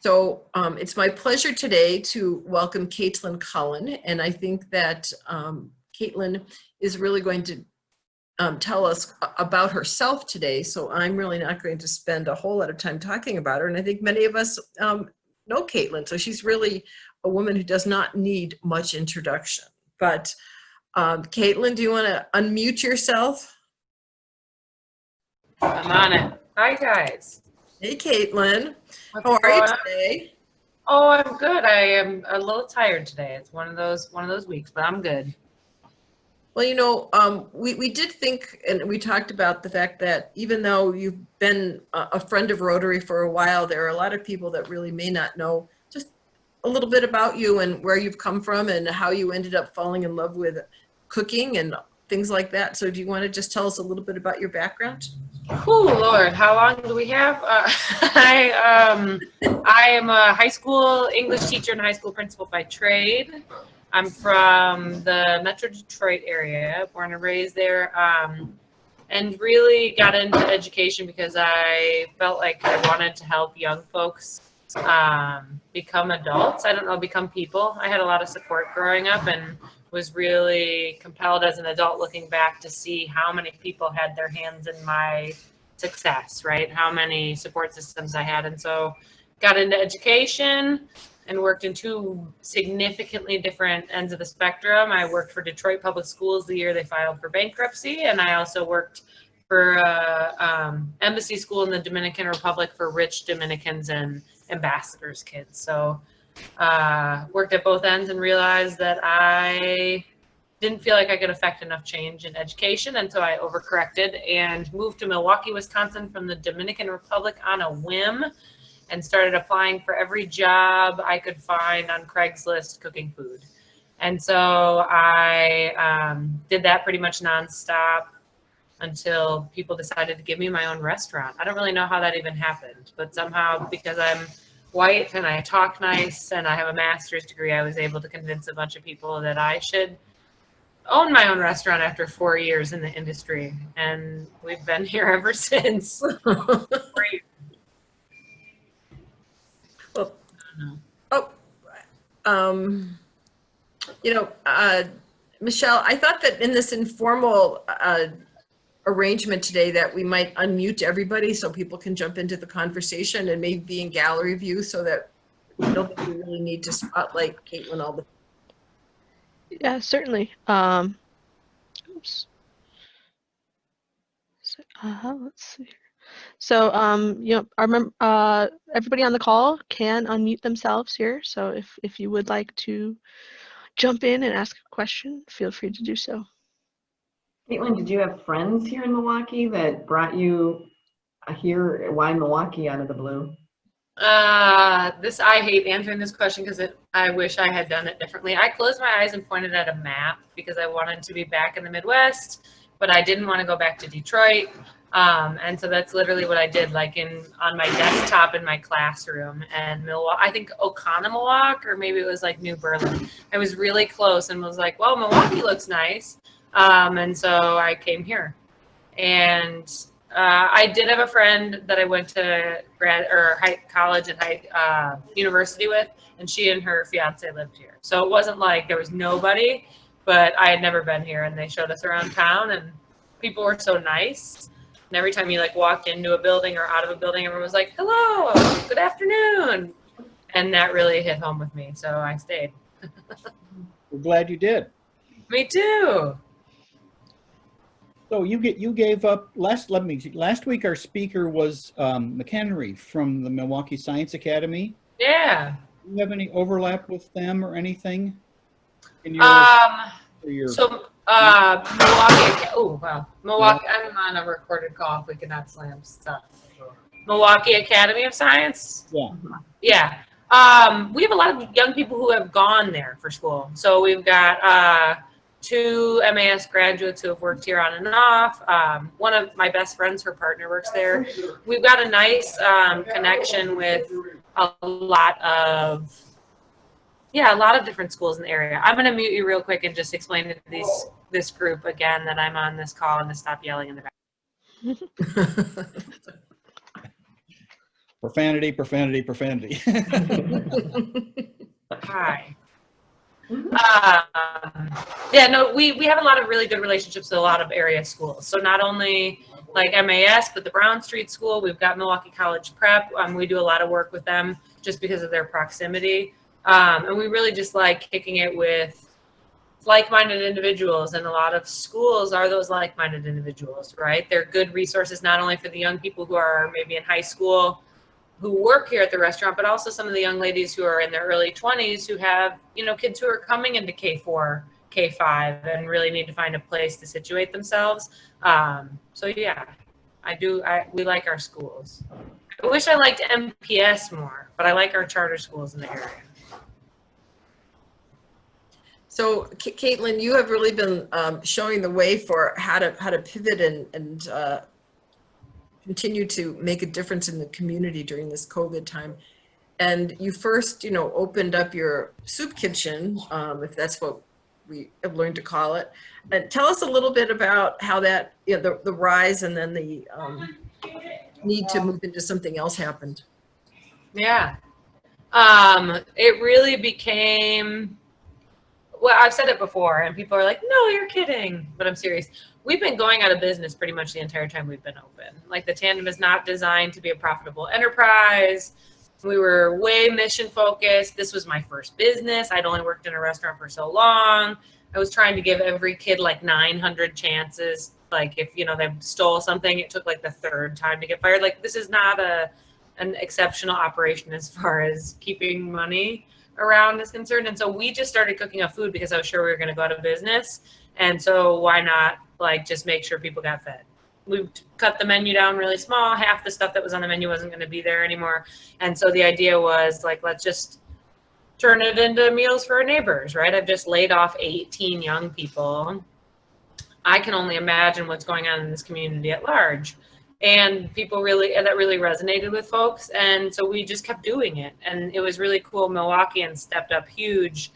It's my pleasure today to welcome Cullen, and I think that Caitlin is really going to tell us about herself today. So I'm really not going to spend a whole lot of time talking about her, and I think many of us know Caitlin. So she's really a woman who does not need much introduction. But Caitlin, do you want to unmute yourself? I'm on it. Hi, guys. Hey, Caitlin. How are you today? Oh, I'm good. I am a little tired today. It's one of those weeks, but I'm good. Well, you know, we did think, and we talked about the fact that even though you've been a friend of Rotary for a while, there are a lot of people that really may not know just a little bit about you and where you've come from and how you ended up falling in love with cooking and things like that. So do you want to just tell us a little bit about your background? Oh, Lord, how long do we have? I am a high school English teacher and high school principal by trade. I'm from the Metro Detroit area, born and raised there, and really got into education because I felt like I wanted to help young folks become adults. I don't know, become people. I had a lot of support growing up and was really compelled as an adult looking back to see how many people had their hands in my success, right? How many support systems I had. And so got into education and worked in two significantly different ends of the spectrum. I worked for Detroit Public Schools the year they filed for bankruptcy, and I also worked for embassy school in the Dominican Republic for rich Dominicans and ambassadors' kids. So worked at both ends and realized that I didn't feel like I could affect enough change in education, and so I overcorrected and moved to Milwaukee, Wisconsin from the Dominican Republic on a whim and started applying for every job I could find on Craigslist cooking food. And so I did that pretty much nonstop until people decided to give me my own restaurant. I don't really know how that even happened, but somehow because I'm white and I talk nice and I have a master's degree, I was able to convince a bunch of people that I should own my own restaurant after 4 years in the industry. And we've been here ever since. Great. You know, Michelle, I thought that in this informal arrangement today that we might unmute everybody so people can jump into the conversation and maybe be in gallery view so that we don't think we really need to spotlight Caitlin all the time. Yeah, certainly. Oops. So, let's see. So, you know, everybody on the call can unmute themselves here. So if you would like to jump in and ask a question, feel free to do so. Caitlin, did you have friends here in Milwaukee that brought you here? Why Milwaukee out of the blue? I hate answering this question because I wish I had done it differently. I closed my eyes and pointed at a map because I wanted to be back in the Midwest, but I didn't want to go back to Detroit. And so that's literally what I did, like on my desktop in my classroom. And Milwaukee, I think Oconomowoc, or maybe it was like New Berlin. I was really close and was like, well, Milwaukee looks nice. And so I came here. And I did have a friend that I went to college and university with, and she and her fiance lived here. So it wasn't like there was nobody, but I had never been here, and they showed us around town, and people were so nice. And every time you like walk into a building or out of a building, everyone was like, hello, good afternoon. And that really hit home with me, so I stayed. We're glad you did. Me too. So you gave up last week. Our speaker was McHenry from the Milwaukee Science Academy. Yeah. Do you have any overlap with them or anything? In your, Milwaukee. Oh wow, Milwaukee. Yeah. I'm on a recorded call. If we cannot slam stuff. Milwaukee Academy of Science. Yeah. Yeah. We have a lot of young people who have gone there for school. So we've got 2 MAS graduates who have worked here on and off. One of my best friends, her partner works there. We've got a nice connection with a lot of different schools in the area. I'm going to mute you real quick and just explain to this group again that I'm on this call and to stop yelling in the back. Profanity, profanity, profanity. Hi. Yeah, no, we have a lot of really good relationships with a lot of area schools. So not only like MAS, but the Brown Street School, we've got Milwaukee College Prep. We do a lot of work with them just because of their proximity. And we really just like kicking it with like-minded individuals, and a lot of schools are those like-minded individuals, right? They're good resources not only for the young people who are maybe in high school who work here at the restaurant, but also some of the young ladies who are in their early 20s who have, you know, kids who are coming into K4, K5 and really need to find a place to situate themselves. So yeah, we like our schools. I wish I liked MPS more, but I like our charter schools in the area. So, Caitlin, you have really been showing the way for how to pivot and continue to make a difference in the community during this COVID time. And you first, you know, opened up your soup kitchen, if that's what we have learned to call it. And tell us a little bit about how that, you know, the rise and then the need to move into something else happened. Yeah. It really became, well, I've said it before and people are like, no, you're kidding, but I'm serious. We've been going out of business pretty much the entire time we've been open. Like the Tandem is not designed to be a profitable enterprise. We were way mission focused. This was my first business. I'd only worked in a restaurant for so long. I was trying to give every kid like 900 chances. Like if, you know, they stole something, it took like the third time to get fired. Like this is not an exceptional operation as far as keeping money around is concerned. And so we just started cooking up food because I was sure we were going to go out of business. And so why not like just make sure people got fed? We cut the menu down really small. Half the stuff that was on the menu wasn't going to be there anymore. And so the idea was like, let's just turn it into meals for our neighbors, right? I've just laid off 18 young people. I can only imagine what's going on in this community at large. And people really, and that really resonated with folks. And so we just kept doing it. And it was really cool. Milwaukeeans stepped up huge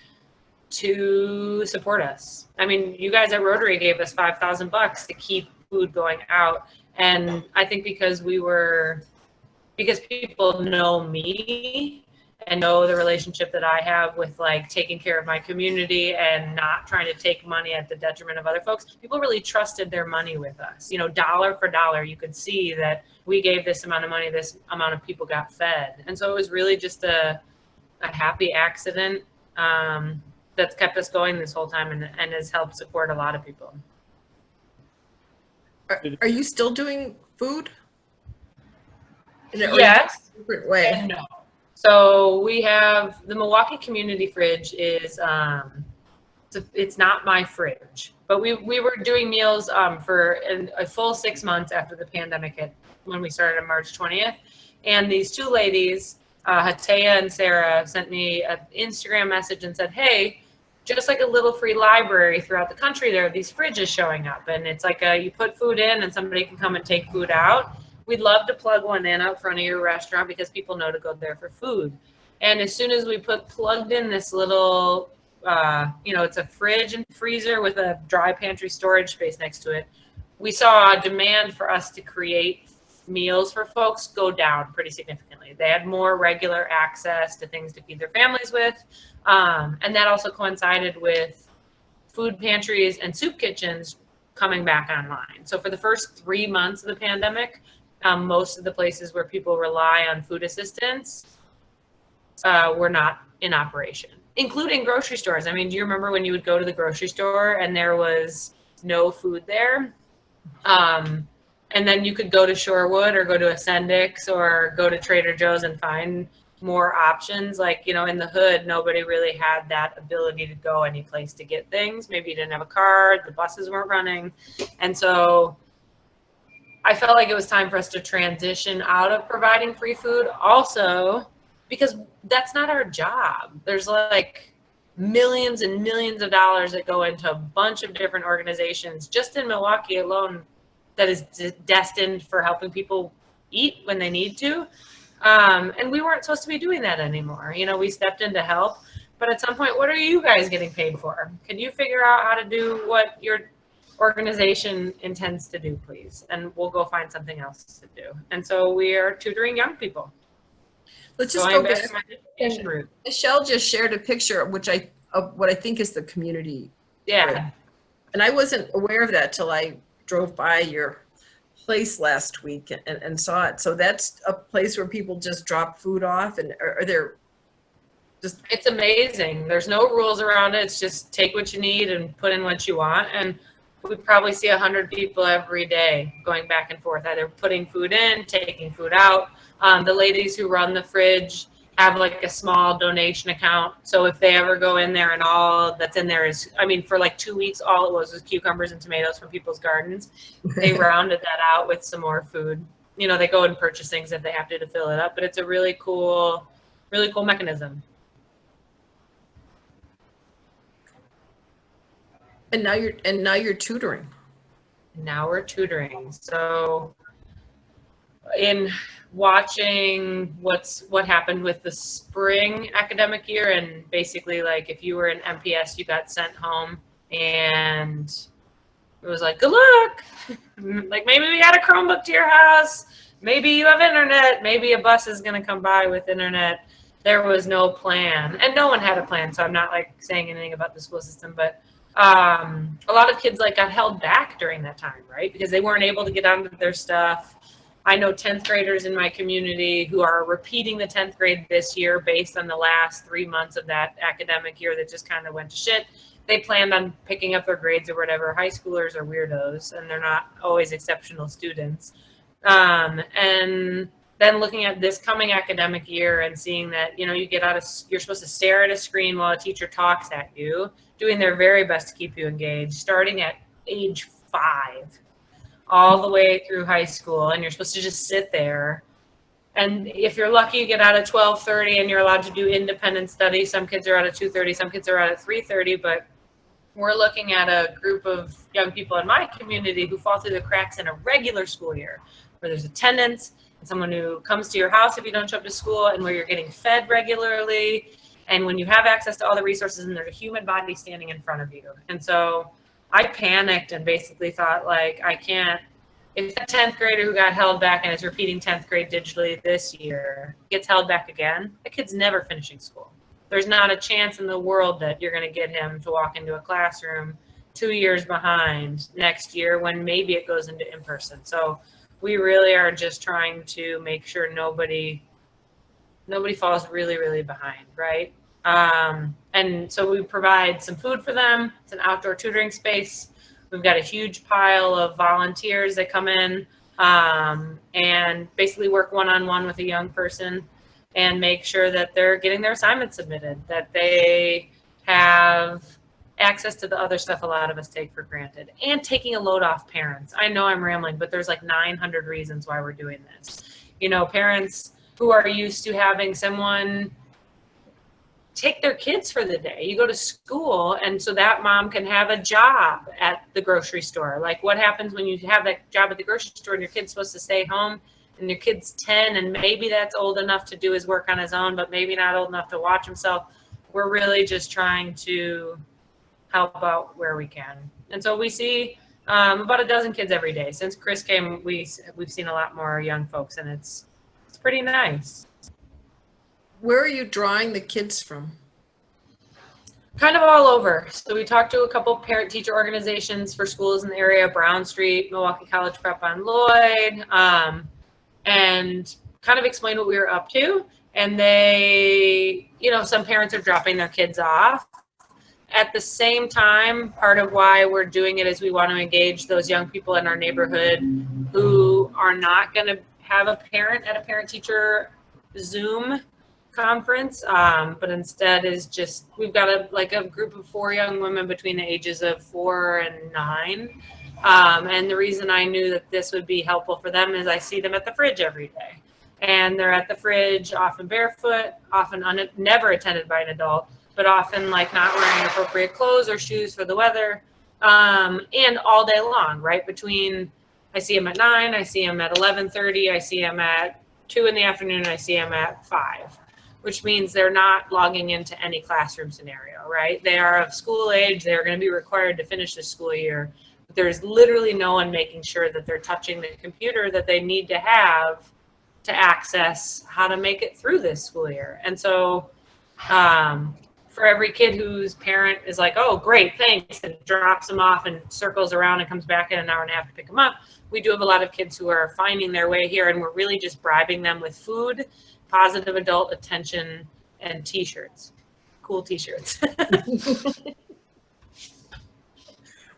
to support us. I mean, you guys at Rotary gave us $5,000 to keep food going out. And I think because people know me and know the relationship that I have with like taking care of my community and not trying to take money at the detriment of other folks, people really trusted their money with us. You know, dollar for dollar, you could see that we gave this amount of money, this amount of people got fed. And so it was really just a happy accident that's kept us going this whole time and has helped support a lot of people. Are you still doing food? Yes. Different way. And no. So we have the Milwaukee Community Fridge is it's not my fridge, but we were doing meals for a full 6 months after the pandemic hit when we started on March 20th. And these two ladies, Hatea and Sarah, sent me an Instagram message and said, hey, just like a little free library throughout the country, there are these fridges showing up. And it's like you put food in and somebody can come and take food out. We'd love to plug one in out front of your restaurant because people know to go there for food. And as soon as we plugged in this little, it's a fridge and freezer with a dry pantry storage space next to it, we saw a demand for us to create meals for folks go down pretty significantly. They had more regular access to things to feed their families with. And that also coincided with food pantries and soup kitchens coming back online. So for the first 3 months of the pandemic, most of the places where people rely on food assistance were not in operation, including grocery stores. I mean, do you remember when you would go to the grocery store and there was no food there? And then you could go to Shorewood or go to Ascendix or go to Trader Joe's and find more options. Like, you know, in the hood, nobody really had that ability to go any place to get things. Maybe you didn't have a car, the buses weren't running. And so I felt like it was time for us to transition out of providing free food also, because that's not our job. There's like millions and millions of dollars that go into a bunch of different organizations just in Milwaukee alone that is destined for helping people eat when they need to. And we weren't supposed to be doing that anymore. You know, we stepped in to help, but at some point, what are you guys getting paid for? Can you figure out how to do what your organization intends to do, please? And we'll go find something else to do. And so we are tutoring young people. Let's just Going go back back. to my education route. Michelle just shared a picture of what I think is the community. Yeah. And I wasn't aware of that till I drove by your place last week and saw it. So that's a place where people just drop food off, and are there just. It's amazing. There's no rules around it. It's just take what you need and put in what you want. And we probably see 100 people every day going back and forth, either putting food in, taking food out. The ladies who run the fridge have like a small donation account. So if they ever go in there and all that's in there is, I mean, for like 2 weeks, all it was cucumbers and tomatoes from people's gardens. They rounded that out with some more food. You know, they go and purchase things if they have to fill it up, but it's a really cool mechanism. And now you're tutoring. Now we're tutoring. So in watching what happened with the spring academic year, and basically like if you were in MPS, you got sent home and it was like, good luck. Like maybe we got a Chromebook to your house. Maybe you have internet. Maybe a bus is going to come by with internet. There was no plan, and no one had a plan. So I'm not like saying anything about the school system, but a lot of kids like got held back during that time, right? Because they weren't able to get onto their stuff. I know 10th graders in my community who are repeating the 10th grade this year based on the last 3 months of that academic year that just kind of went to shit. They planned on picking up their grades or whatever. High schoolers are weirdos and they're not always exceptional students. And then looking at this coming academic year and seeing that, you know, you're supposed to stare at a screen while a teacher talks at you, doing their very best to keep you engaged, starting at age 5, all the way through high school, and you're supposed to just sit there. And if you're lucky, you get out at 12:30 and you're allowed to do independent study. Some kids are out at 2:30, some kids are out at 3:30, but we're looking at a group of young people in my community who fall through the cracks in a regular school year, where there's attendance, and someone who comes to your house if you don't show up to school, and where you're getting fed regularly, and when you have access to all the resources and there's a human body standing in front of you. And so I panicked and basically thought, like, I can't, if that 10th grader who got held back and is repeating 10th grade digitally this year gets held back again, that kid's never finishing school. There's not a chance in the world that you're going to get him to walk into a classroom 2 years behind next year when maybe it goes into in-person. So we really are just trying to make sure nobody falls really, really behind, right? And so we provide some food for them. It's an outdoor tutoring space. We've got a huge pile of volunteers that come in and basically work one-on-one with a young person and make sure that they're getting their assignments submitted, that they have access to the other stuff a lot of us take for granted, and taking a load off parents. I know I'm rambling, but there's like 900 reasons why we're doing this. You know, parents who are used to having someone take their kids for the day. You go to school, and so that mom can have a job at the grocery store. Like, what happens when you have that job at the grocery store and your kid's supposed to stay home, and your kid's 10, and maybe that's old enough to do his work on his own, but maybe not old enough to watch himself? We're really just trying to help out where we can. And so we see about a dozen kids every day. Since Chris came, we've seen a lot more young folks, and it's pretty nice. Where are you drawing the kids from? Kind of all over. So we talked to a couple parent-teacher organizations for schools in the area, Brown Street, Milwaukee College Prep on Lloyd, and kind of explained what we were up to. And they, you know, some parents are dropping their kids off. At the same time, part of why we're doing it is we want to engage those young people in our neighborhood who are not going to have a parent at a parent-teacher Zoom conference, but instead is just, we've got a group of 4 young women between the ages of 4 and 9. And the reason I knew that this would be helpful for them is I see them at the fridge every day. And they're at the fridge, often barefoot, often never attended by an adult, but often like not wearing appropriate clothes or shoes for the weather, and all day long, right? Between, I see them at 9, I see them at 11:30, I see them at 2 in the afternoon, I see them at 5, which means they're not logging into any classroom scenario, right? They are of school age, they're going to be required to finish the school year, but there's literally no one making sure that they're touching the computer that they need to have to access how to make it through this school year. And so for every kid whose parent is like, oh, great, thanks, and drops them off and circles around and comes back in an hour and a half to pick them up, we do have a lot of kids who are finding their way here, and we're really just bribing them with food, positive adult attention, and t-shirts. Cool t-shirts.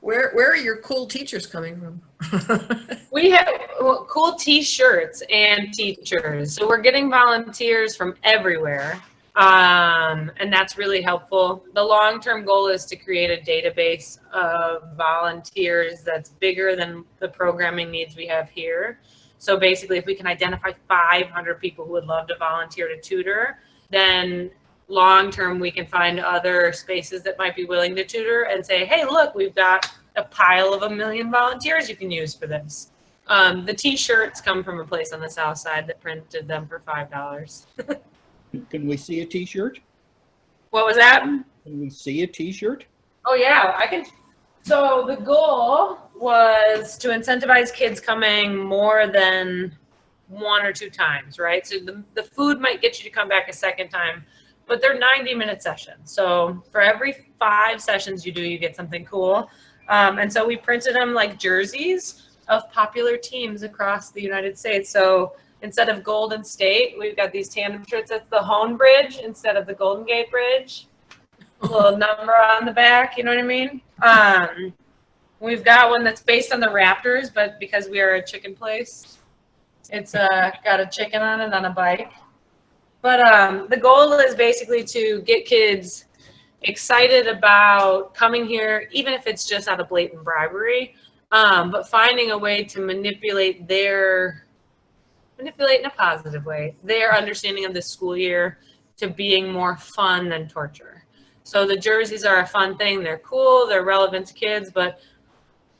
Where are your cool teachers coming from? We have cool t-shirts and teachers. So we're getting volunteers from everywhere. And that's really helpful. The long-term goal is to create a database of volunteers that's bigger than the programming needs we have here. So basically, if we can identify 500 people who would love to volunteer to tutor, then long-term we can find other spaces that might be willing to tutor and say, hey, look, we've got a pile of 1 million volunteers you can use for this. The t-shirts come from a place on the south side that printed them for $5. Can we see a t-shirt? What was that? Can we see a t-shirt? Oh yeah, I can. So the goal was to incentivize kids coming more than 1 or 2 times, right? So the food might get you to come back a second time, but they're 90-minute sessions. So for every 5 sessions you do, you get something cool. And so we printed them like jerseys of popular teams across the United States. So instead of Golden State, we've got these tandem shirts. That's the Hone Bridge instead of the Golden Gate Bridge. A little number on the back, you know what I mean? We've got one that's based on the Raptors, but because we are a chicken place, it's got a chicken on it on a bike. But the goal is basically to get kids excited about coming here, even if it's just out of blatant bribery, but finding a way to manipulate in a positive way, their understanding of the school year to being more fun than torture. So the jerseys are a fun thing. They're cool. They're relevant to kids. But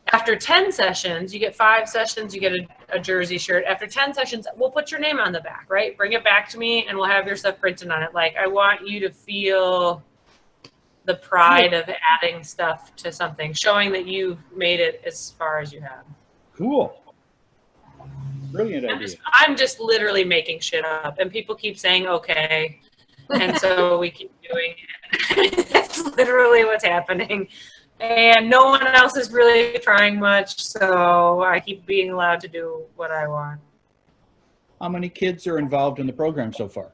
after 10 sessions, you get 5 sessions, you get a jersey shirt. After 10 sessions, we'll put your name on the back, right? Bring it back to me, and we'll have your stuff printed on it. Like, I want you to feel the pride of adding stuff to something, showing that you've made it as far as you have. Cool. Brilliant idea. I'm just literally making shit up, and people keep saying okay, and so we keep doing it. That's literally what's happening, and no one else is really trying much, so I keep being allowed to do what I want. How many kids are involved in the program so far?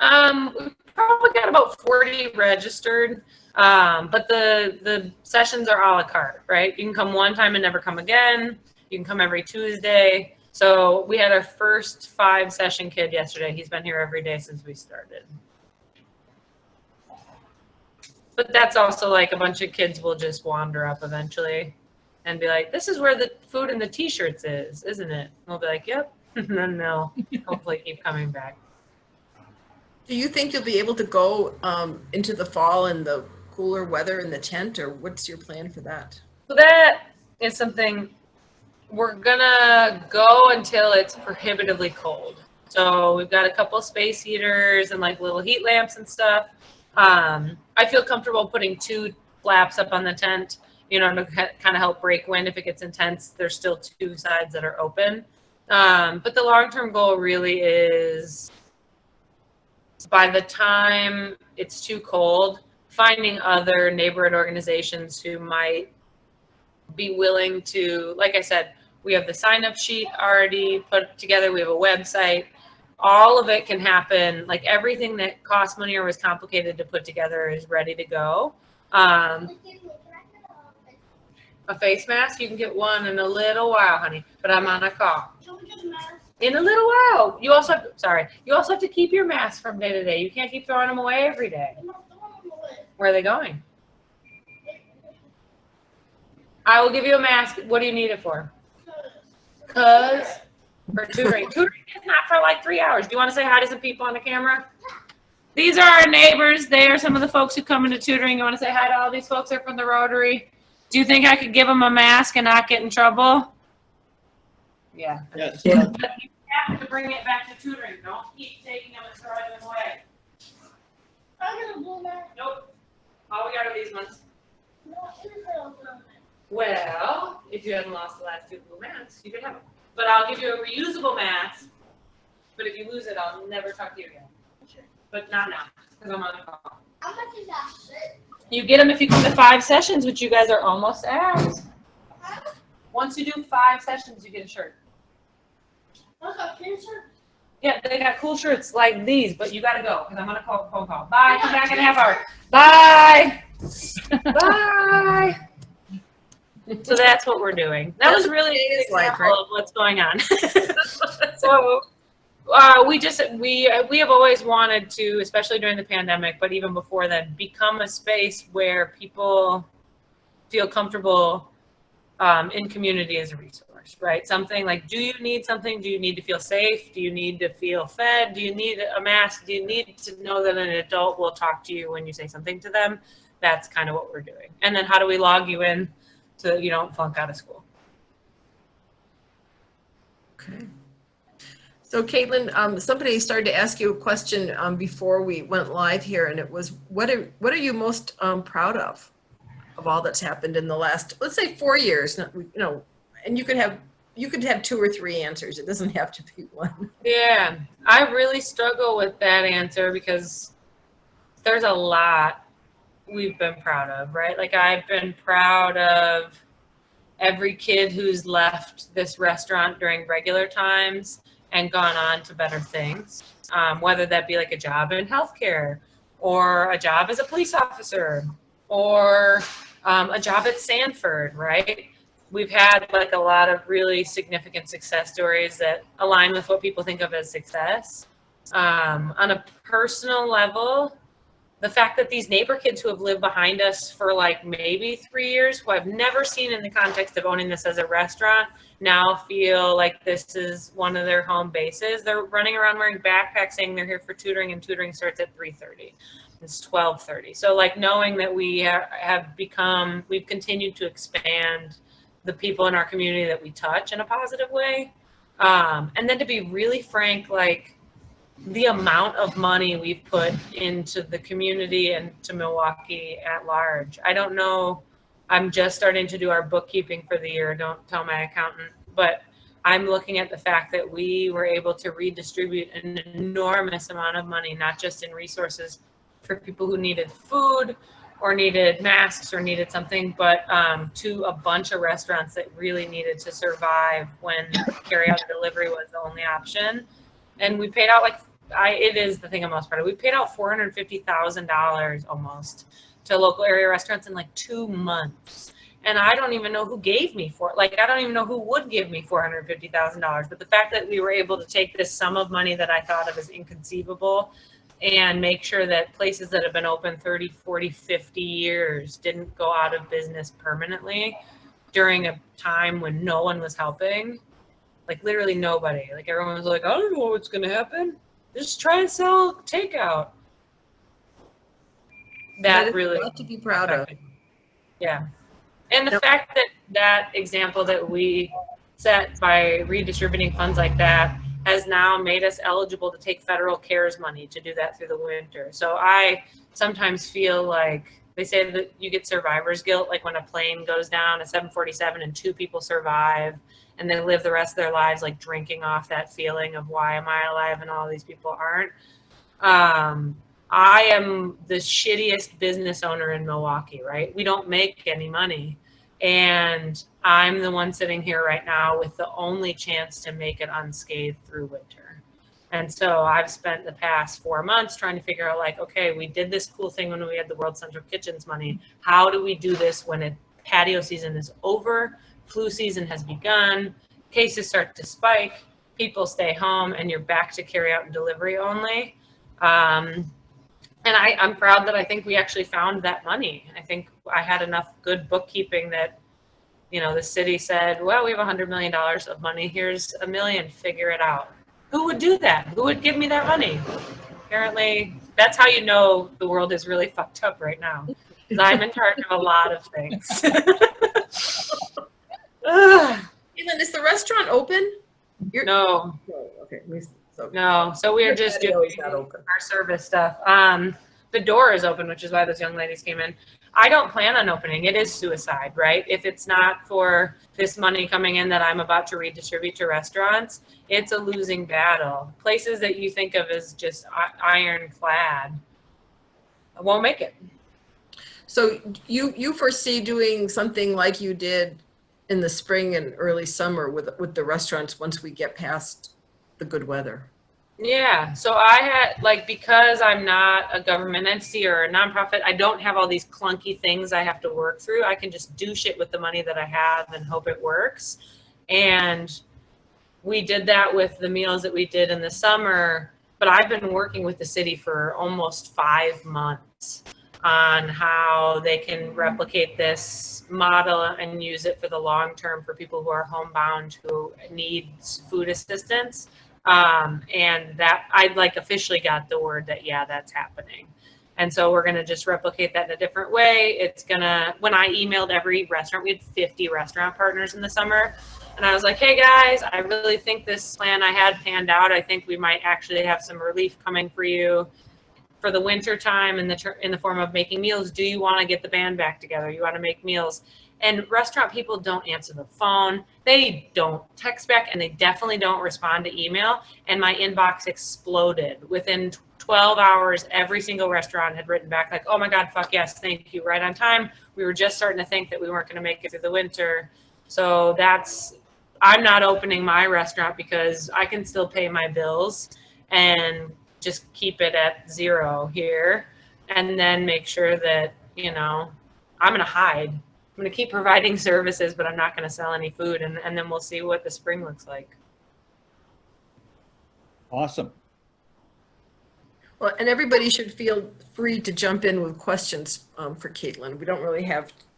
We've probably got about 40 registered, but the sessions are a la carte, right? You can come one time and never come again. You can come every Tuesday. So we had our first 5-session kid yesterday. He's been here every day since we started. But that's also like a bunch of kids will just wander up eventually and be like, this is where the food and the t-shirts is, isn't it? And we'll be like, yep. And then they'll hopefully keep coming back. Do you think you'll be able to go into the fall in the cooler weather in the tent, or what's your plan for that? So that is something we're gonna go until it's prohibitively cold. So we've got a couple space heaters and like little heat lamps and stuff. I feel comfortable putting 2 flaps up on the tent, you know, to kind of help break wind if it gets intense. There's still 2 sides that are open. But the long-term goal really is, by the time it's too cold, finding other neighborhood organizations who might be willing to, like I said, we have the sign-up sheet already put together. We have a website. All of it can happen. Like everything that costs money or was complicated to put together is ready to go. A face mask, you can get one in a little while, honey, but I'm on a call. In a little while. You also have to keep your mask from day to day. You can't keep throwing them away every day. Where are they going? I will give you a mask. What do you need it for? Because for tutoring. Tutoring is not for like 3 hours. Do you want to say hi to some people on the camera? These are our neighbors. They are some of the folks who come into tutoring. You want to say hi to all these folks? They're from the Rotary. Do you think I could give them a mask and not get in trouble? Yeah. Yes. But you have to bring it back to tutoring. Don't keep taking them and throwing them away. Nope. All we got are these ones. Well, if you hadn't lost the last 2 blue masks, you could have them. But I'll give you a reusable mask but if you lose it, I'll never talk to you again. But not now, because I'm on the call. How much is that shirt? You get them if you come to 5 sessions, which you guys are almost at. Once you do 5 sessions, you get a shirt. What's a t-shirt? Yeah, they got cool shirts like these, but you gotta go, because I'm on a phone call. Bye, come back in a half hour. Bye. Bye. So that's what we're doing. That was really an example of what's going on. So we have always wanted to, especially during the pandemic, but even before then, become a space where people feel comfortable in community as a resource, right? Something like, do you need something? Do you need to feel safe? Do you need to feel fed? Do you need a mask? Do you need to know that an adult will talk to you when you say something to them? That's kind of what we're doing. And then how do we log you in so that you don't flunk out of school? Okay. So Caitlin, somebody started to ask you a question before we went live here, and it was, what are you most proud of all that's happened in the last, let's say 4 years, and you could have 2 or 3 answers. It doesn't have to be one. Yeah, I really struggle with that answer because there's a lot we've been proud of, right? Like I've been proud of every kid who's left this restaurant during regular times and gone on to better things, whether that be like a job in healthcare or a job as a police officer or a job at Sanford, right? We've had like a lot of really significant success stories that align with what people think of as success. On a personal level, the fact that these neighbor kids who have lived behind us for like maybe 3 years, who I've never seen in the context of owning this as a restaurant, now feel like this is one of their home bases. They're running around wearing backpacks saying they're here for tutoring, and tutoring starts at 3:30. It's 12:30. So like knowing that we've continued to expand the people in our community that we touch in a positive way. And then to be really frank, like the amount of money we've put into the community and to Milwaukee at large. I don't know, I'm just starting to do our bookkeeping for the year. Don't tell my accountant, but I'm looking at the fact that we were able to redistribute an enormous amount of money, not just in resources for people who needed food or needed masks or needed something, but to a bunch of restaurants that really needed to survive when carryout delivery was the only option. And we paid out it is the thing I'm most proud of. We paid out $450,000 almost to local area restaurants in like 2 months. And I don't even know who gave me I don't even know who would give me $450,000. But the fact that we were able to take this sum of money that I thought of as inconceivable and make sure that places that have been open 30, 40, 50 years didn't go out of business permanently during a time when no one was helping. Like literally nobody. Like everyone was like, I don't know what's going to happen. Just try and sell takeout. That really a lot to be proud of. Yeah. And the fact that example that we set by redistributing funds like that has now made us eligible to take federal CARES money to do that through the winter. So I sometimes feel like they say that you get survivor's guilt, like when a plane goes down, a 747, and 2 people survive, and they live the rest of their lives like drinking off that feeling of why am I alive and all these people aren't. I am the shittiest business owner in Milwaukee, right? We don't make any money. And I'm the one sitting here right now with the only chance to make it unscathed through winter. And so I've spent the past 4 months trying to figure out like, okay, we did this cool thing when we had the World Central Kitchens money. How do we do this when patio season is over? Flu season has begun, cases start to spike, people stay home, and you're back to carry out and delivery only. And I'm proud that I think we actually found that money. I think I had enough good bookkeeping that, the city said, well, we have $100 million of money. Here's $1 million, figure it out. Who would do that? Who would give me that money? Apparently, that's how you know the world is really fucked up right now. Because I'm in charge of a lot of things. Caitlin, is the restaurant open? No. Okay. No. So we are just doing our service stuff. The door is open, which is why those young ladies came in. I don't plan on opening. It is suicide, right? If it's not for this money coming in that I'm about to redistribute to restaurants, it's a losing battle. Places that you think of as just ironclad won't make it. So you foresee doing something like you did in the spring and early summer with the restaurants once we get past the good weather? Yeah, so I had, like, because I'm not a government entity or a nonprofit, I don't have all these clunky things I have to work through. I can just do shit with the money that I have and hope it works. And we did that with the meals that we did in the summer, but I've been working with the city for almost 5 months on how they can replicate this model and use it for the long term for people who are homebound who need food assistance. And that I like officially got the word that, yeah, that's happening. And so we're going to just replicate that in a different way. It's going to, when I emailed every restaurant, we had 50 restaurant partners in the summer. And I was like, hey guys, I really think this plan I had panned out. I think we might actually have some relief coming for you for the winter time in the form of making meals. Do you want to get the band back together? You want to make meals? And restaurant people don't answer the phone. They don't text back, and they definitely don't respond to email. And my inbox exploded. Within 12 hours, every single restaurant had written back like, oh my God, fuck yes, thank you, right on time. We were just starting to think that we weren't going to make it through the winter. So I'm not opening my restaurant because I can still pay my bills and just keep it at zero here, and then make sure that, I'm going to hide. I'm going to keep providing services, but I'm not going to sell any food. And then we'll see what the spring looks like. Awesome. Well, and everybody should feel free to jump in with questions for Caitlin. We don't really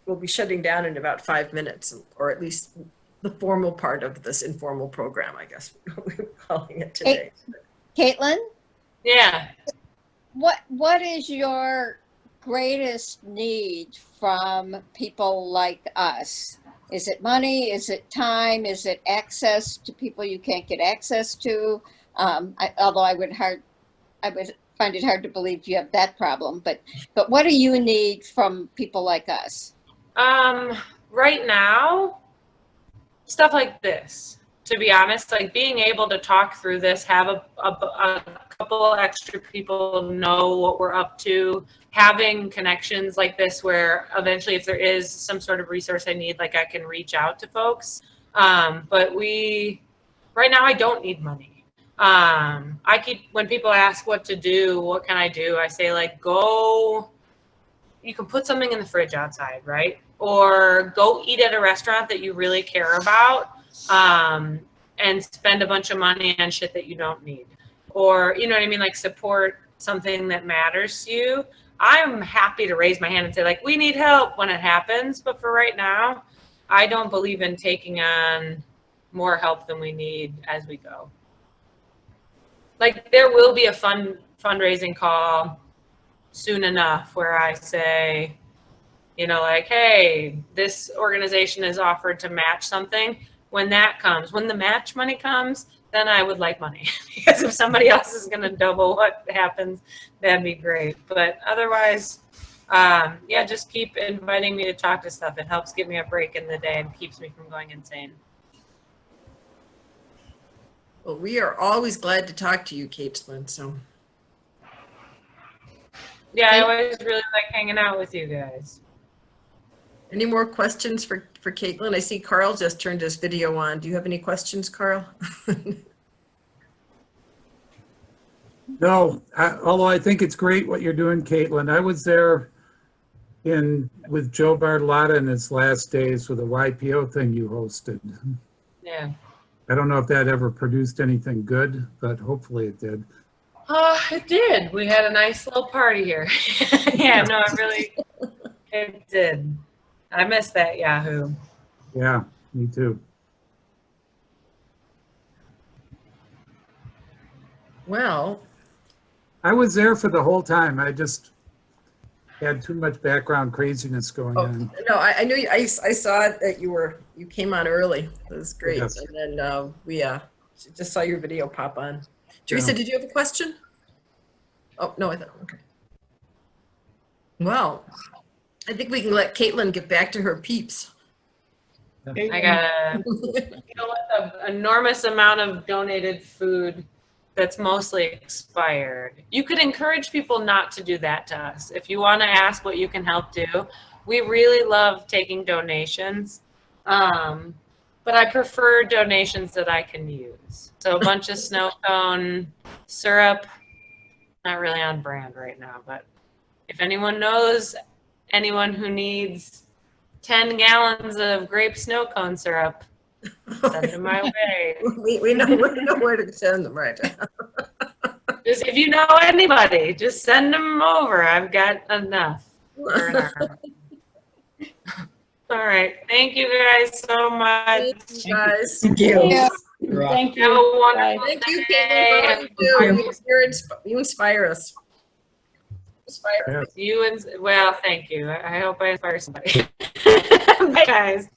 we'll be shutting down in about 5 minutes, or at least the formal part of this informal program, I guess we're calling it today. Caitlin, Yeah. what is your greatest need from people like us? Is it money? Is it time? Is it access to people you can't get access to? Although I would find it hard to believe you have that problem. But what do you need from people like us? Right now, stuff like this. To be honest, like being able to talk through this, have a couple extra people know what we're up to, having connections like this where eventually if there is some sort of resource I need, like I can reach out to folks. But right now I don't need money. When people ask what to do, what can I do? I say like, you can put something in the fridge outside, right? Or go eat at a restaurant that you really care about. And spend a bunch of money on shit that you don't need, or you know what I mean, like support something that matters to you. I'm happy to raise my hand and say like, we need help when it happens, but for right now, I don't believe in taking on more help than we need as we go. Like there will be a fundraising call soon enough where I say, like, hey, this organization is offered to match something. When that comes, when the match money comes, then I would like money because if somebody else is going to double what happens, that'd be great. But otherwise, yeah, just keep inviting me to talk to stuff. It helps give me a break in the day and keeps me from going insane. Well, we are always glad to talk to you, Caitlin. So. Yeah, I always really like hanging out with you guys. Any more questions for Caitlin? I see Carl just turned his video on. Do you have any questions, Carl? No, although I think it's great what you're doing, Caitlin. I was there with Joe Bartolotta in his last days with the YPO thing you hosted. Yeah. I don't know if that ever produced anything good, but hopefully it did. It did. We had a nice little party here. Yeah, no, it did. I miss that Yahoo. Yeah, me too. Well, I was there for the whole time. I just had too much background craziness going on. No, I knew you. I saw that you came on early. It was great. Yes. And then we just saw your video pop on. Teresa, did you have a question? Oh no, I thought okay. Well, I think we can let Caitlin get back to her peeps. I got an enormous amount of donated food that's mostly expired. You could encourage people not to do that to us. If you want to ask what you can help do, we really love taking donations. But I prefer donations that I can use. So a bunch of snow cone syrup, not really on brand right now, but if anyone knows anyone who needs 10 gallons of grape snow cone syrup, send them my way. We know where to send them, right? Just if you know anybody, just send them over. I've got enough for an army. All right. Thank you guys so much. Thanks, guys. Thank you. Yeah. Thank Have a wonderful Thank you, day. Caitlin, for all you do. You inspire us. Yes. Well, thank you. I hope I inspire somebody. Bye, guys.